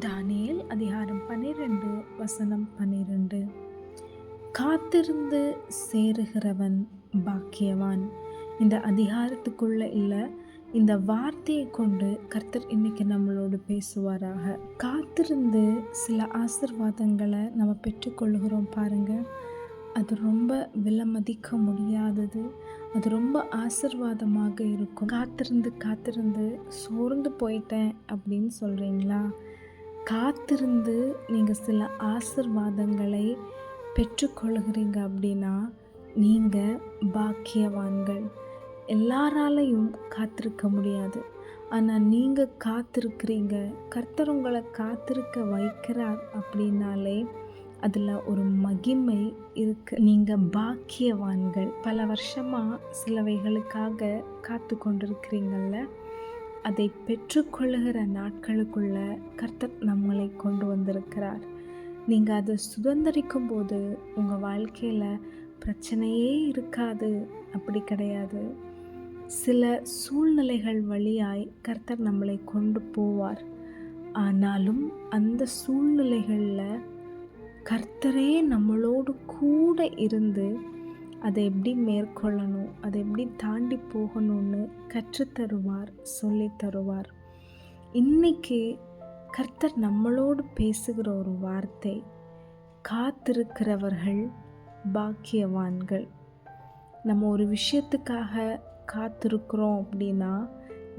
தானியேல் அதிகாரம் 12 வசனம் 12. காத்திருந்து சேருகிறவன் பாக்கியவான். இந்த அதிகாரத்துக்குள்ள இல்ல இந்த வார்த்தையை கொண்டு கர்த்தர் இன்னைக்கு நம்மளோடு பேசுவாராக. காத்திருந்து சில ஆசீர்வாதங்களை நம்ம பெற்றுக்கொள்கிறோம் பாருங்க. அது ரொம்ப விலை மதிக்க முடியாதது. அது ரொம்ப ஆசீர்வாதமாக இருக்கும். காத்திருந்து காத்திருந்து சோர்ந்து போயிட்டேன் அப்படின்னு சொல்கிறீங்களா? காத்திருந்து நீங்கள் சில ஆசீர்வாதங்களை பெற்றுக்கொள்கிறீங்க அப்படின்னா நீங்கள் பாக்கியவான்கள். எல்லாராலையும் காத்திருக்க முடியாது. ஆனால் நீங்கள் காத்திருக்கிறீங்க, கர்த்தர் உங்களை காத்திருக்க வைக்கிறார் அப்படின்னாலே அதில் ஒரு மகிமை இருக்குது. நீங்கள் பாக்கியவான்கள். பல வருஷமாக சிலவைகளுக்காக காத்து கொண்டிருக்கிறீங்கள, அதை பெற்றுக்கொள்ளுகிற நாட்களுக்குள்ள கர்த்தர் நம்மளை கொண்டு வந்திருக்கிறார். நீங்கள் அதை சுதந்திரிக்கும் போது உங்கள் வாழ்க்கையில் பிரச்சனையே இருக்காது. அப்படி கிடையாது. சில சூழ்நிலைகள் வழியாய் கர்த்தர் நம்மளை கொண்டு போவார். ஆனாலும் அந்த சூழ்நிலைகளில் கர்த்தரே நம்மளோடு கூட இருந்து அதை எப்படி மேற்கொள்ளணும், அதை எப்படி தாண்டி போகணும்னு கற்றுத்தருவார், சொல்லித்தருவார். இன்னைக்கு கர்த்தர் நம்மளோடு பேசுகிற ஒரு வார்த்தை, காத்திருக்கிறவர்கள் பாக்கியவான்கள். நம்ம ஒரு விஷயத்துக்காக காத்திருக்கிறோம் அப்படின்னா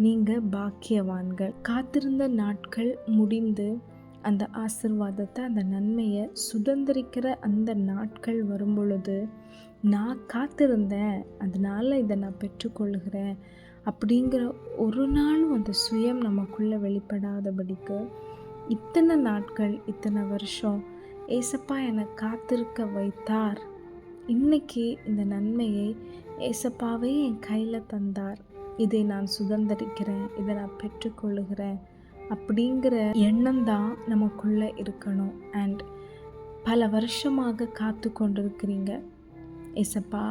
நீங்கள் பாக்கியவான்கள். காத்திருந்த நாட்கள் முடிந்து அந்த ஆசீர்வாதத்தை, அந்த நன்மையை சுதந்திரிக்கிற அந்த நாட்கள் வரும் பொழுது, நான் காத்திருந்தேன் அதனால் இதை நான் பெற்றுக்கொள்கிறேன் அப்படிங்கிற ஒரு நாளும் அந்த சுயம் நமக்குள்ளே வெளிப்படாதபடிக்கு இத்தனை நாட்கள், இத்தனை வருஷம் ஏசப்பா என்னை காத்திருக்க வைத்தார். இன்னைக்கு இந்த நன்மையை ஏசப்பாவே என் கையில் தந்தார். இதை நான் சுதந்திரிக்கிறேன், இதை நான் பெற்றுக்கொள்ளுகிறேன் அப்படிங்கிற எண்ணம் தான் நமக்குள்ளே இருக்கணும். அண்ட் பல வருஷமாக காத்து கொண்டிருக்கிறீங்க. ஏசப்பா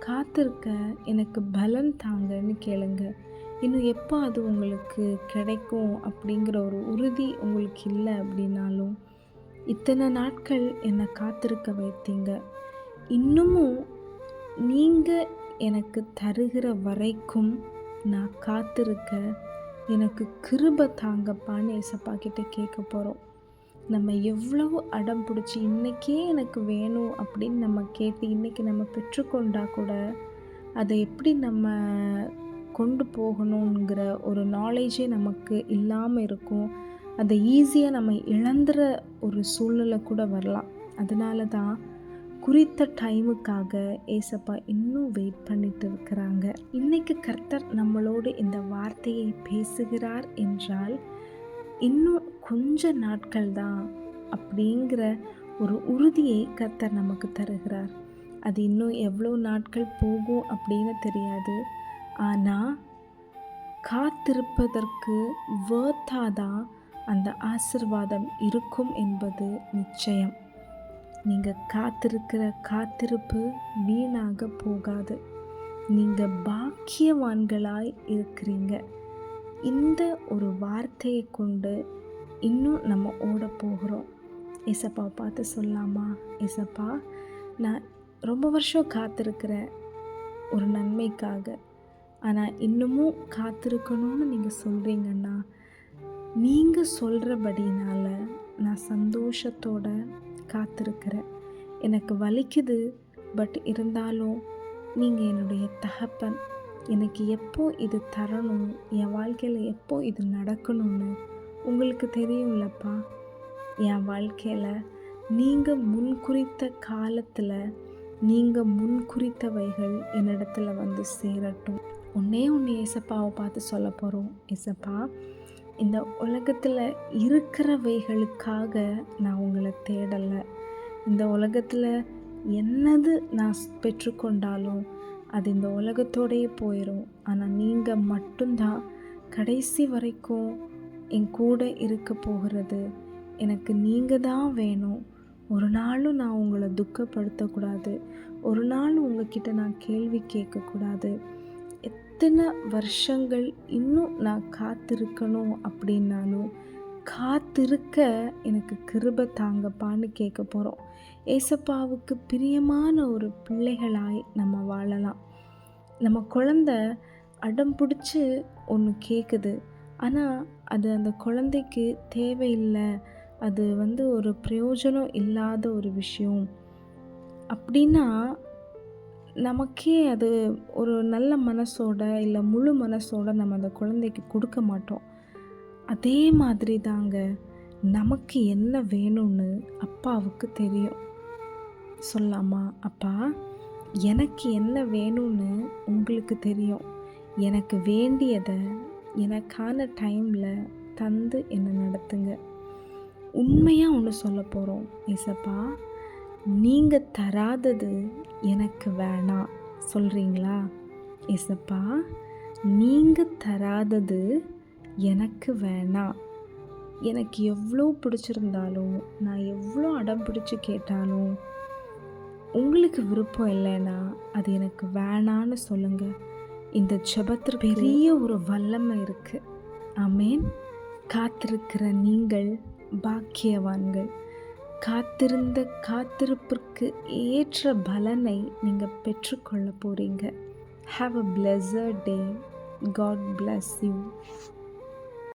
காத்திருக்க எனக்கு பலன் தாங்கன்னு கேளுங்க. இன்னும் எப்போ அது உங்களுக்கு கிடைக்கும் அப்படிங்கிற ஒரு உறுதி உங்களுக்கு இல்லை அப்படின்னாலும், இத்தனை நாட்கள் என்னை காத்திருக்க வைத்தீங்க, இன்னமும் நீங்கள் எனக்கு தருகிற வரைக்கும் நான் காத்திருக்க எனக்கு கிருபை தாங்கப்பான்னு ஏசப்பா கிட்ட கேட்க போகிறோம். நம்ம எவ்வளவு அடம் பிடிச்சி இன்றைக்கே எனக்கு வேணும் அப்படின்னு நம்ம கேட்டு இன்றைக்கி நம்ம பெற்றுக்கொண்டா கூட அதை எப்படி நம்ம கொண்டு போகணுங்கிற ஒரு நாலேஜே நமக்கு இல்லாமல் இருக்கும். அதை ஈஸியாக நம்ம இழந்துற ஒரு சூழ்நிலை கூட வரலாம். அதனால தான் குறித்த டைமுக்காக ஏசப்பா இன்னும் வெயிட் பண்ணிட்டு இருக்கிறாங்க. இன்னைக்கு கர்த்தர் நம்மளோடு இந்த வார்த்தையை பேசுகிறார் என்றால் இன்னும் கொஞ்ச நாட்கள் தான் அப்படிங்கிற ஒரு உறுதியை கர்த்தர் நமக்கு தருகிறார். அது இன்னும் எவ்வளோ நாட்கள் போகும் அப்படின்னு தெரியாது. ஆனால் காத்திருப்பதற்கு வேர்த்தாதான் அந்த ஆசீர்வாதம் இருக்கும் என்பது நிச்சயம். நீங்கள் காத்திருக்கிற காத்திருப்பு வீணாக போகாது. நீங்கள் பாக்கியவான்களாய் இருக்கிறீங்க. இந்த ஒரு வார்த்தையை கொண்டு இன்னும் நம்ம ஓட போகிறோம். ஏசப்பாவை பார்த்து சொல்லலாமா? ஏசப்பா, நான் ரொம்ப வருஷம் காத்திருக்கிறேன் ஒரு நன்மைக்காக. ஆனால் இன்னமும் காத்திருக்கணும்னு நீங்கள் சொல்கிறீங்கன்னா, நீங்கள் சொல்கிறபடினால நான் சந்தோஷத்தோடு காத்திருக்கிறேன். எனக்கு வலிக்குது, பட் இருந்தாலும் நீங்கள் என்னுடைய தகப்பன். எனக்கு எப்போ இது தரணும், என் வாழ்க்கையில் எப்போ இது நடக்கணும்னு உங்களுக்கு தெரியும்லப்பா. என் வாழ்க்கையில் நீங்கள் முன்குறித்த காலத்தில் நீங்கள் முன்குறித்தவைகள் என்னிடத்துல வந்து சேரட்டும். ஒன்றே ஏசப்பாவை பார்த்து சொல்ல போகிறோம். ஏசப்பா, இந்த உலகத்தில் இருக்கிறவைகளுக்காக நான் உங்களை தேடலை. இந்த உலகத்தில் என்னது நான் பெற்றுக்கொண்டாலும் அது இந்த உலகத்தோடையே போயிடும். ஆனால் நீங்கள் மட்டும்தான் கடைசி வரைக்கும் என் கூட இருக்க போகிறது. எனக்கு நீங்கள் தான் வேணும். ஒரு நாளும் நான் உங்களை துக்கப்படுத்தக்கூடாது. ஒரு நாளும் உங்ககிட்ட நான் கேள்வி கேட்கக்கூடாது. எத்தனை வருஷங்கள் இன்னும் நான் காத்திருக்கணும் அப்படின்னாலும் காத்திருக்க எனக்கு கிருபை தாங்கப்பான்னு கேட்க போகிறோம். ஏசப்பாவுக்கு பிரியமான ஒரு பிள்ளைகளாய் நம்ம வாழலாம். நம்ம குழந்த அடம் பிடிச்சி ஒன்று கேட்குது, ஆனால் அது அந்த குழந்தைக்கு தேவையில்லை, அது ஒரு பிரயோஜனம் இல்லாத ஒரு விஷயம் அப்படின்னா, நமக்கே அது ஒரு நல்ல மனசோட இல்லை முழு மனசோட நம்ம அந்த குழந்தைக்கு கொடுக்க மாட்டோம். அதே மாதிரி தாங்க, நமக்கு என்ன வேணும்னு அப்பாவுக்கு தெரியும். சொல்லாமா, அப்பா எனக்கு என்ன வேணும்னு உங்களுக்கு தெரியும். எனக்கு வேண்டியதை எனக்கான டைமில் தந்து என்னை நடத்துங்க. உண்மையாக ஒன்று சொல்ல போகிறோம், ஏசப்பா நீங்கள் தராதது எனக்கு வேணாம் சொல்கிறீங்களா? ஏசப்பா நீங்கள் தராதது எனக்கு வேணாம். எனக்கு எவ்வளோ பிடிச்சிருந்தாலும், நான் எவ்வளோ அடம் பிடிச்சி கேட்டாலும், உங்களுக்கு விருப்பம் இல்லைன்னா அது எனக்கு வேணான்னு சொல்லுங்கள். இந்த ஜெபத்திற்கு பெரிய ஒரு வல்லமை இருக்குது. ஆமேன். காத்திருக்கிற நீங்கள் பாக்கியவான்கள். காத்திருந்த காத்திருப்பிற்கு ஏற்ற பலனை நீங்கள் பெற்றுக்கொள்ள போகிறீங்க. Have a blessed day. God bless you.